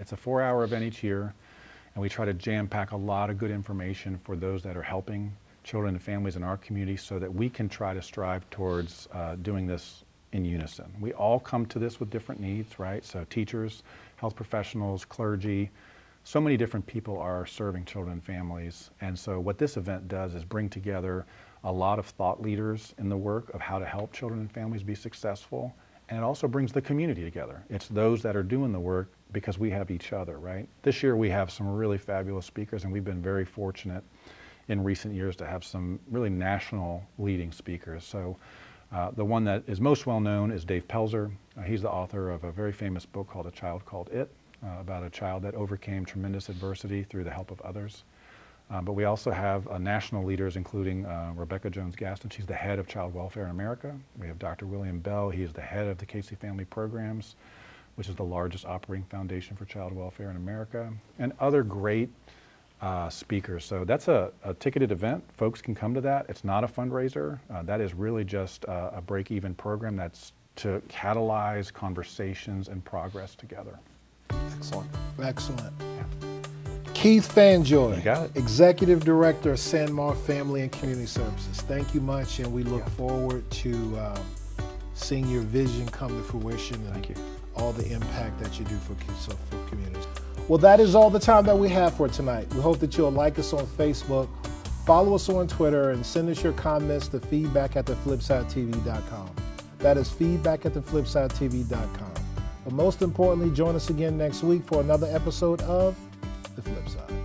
S2: It's a 4-hour event each year, and we try to jam-pack a lot of good information for those that are helping children and families in our community so that we can try to strive towards doing this in unison. We all come to this with different needs, right? So teachers, health professionals, clergy, so many different people are serving children and families. And so what this event does is bring together a lot of thought leaders in the work of how to help children and families be successful. And it also brings the community together. It's those that are doing the work because we have each other, right? This year we have some really fabulous speakers, and we've been very fortunate in recent years to have some really national leading speakers. So the one that is most well known is Dave Pelzer. He's the author of a very famous book called A Child Called It, about a child that overcame tremendous adversity through the help of others. But we also have national leaders, including Rebecca Jones-Gaston. She's the head of Child Welfare in America. We have Dr. William Bell. He is the head of the Casey Family Programs, which is the largest operating foundation for child welfare in America, and other great speakers. So that's a ticketed event. Folks can come to that. It's not a fundraiser. That is really just a break-even program that's to catalyze conversations and progress together.
S3: Excellent.
S1: Excellent. Keith Fanjoy,
S2: You got it.
S1: Executive Director of Sanmar Family and Community Services. Thank you much, and we look forward to seeing your vision come to fruition and
S2: Thank you.
S1: all the impact that you do for communities. Well, that is all the time that we have for tonight. We hope that you'll like us on Facebook, follow us on Twitter, and send us your comments to feedback@theflipsidetv.com. That is feedback@theflipsidetv.com. But most importantly, join us again next week for another episode of The Flip Side.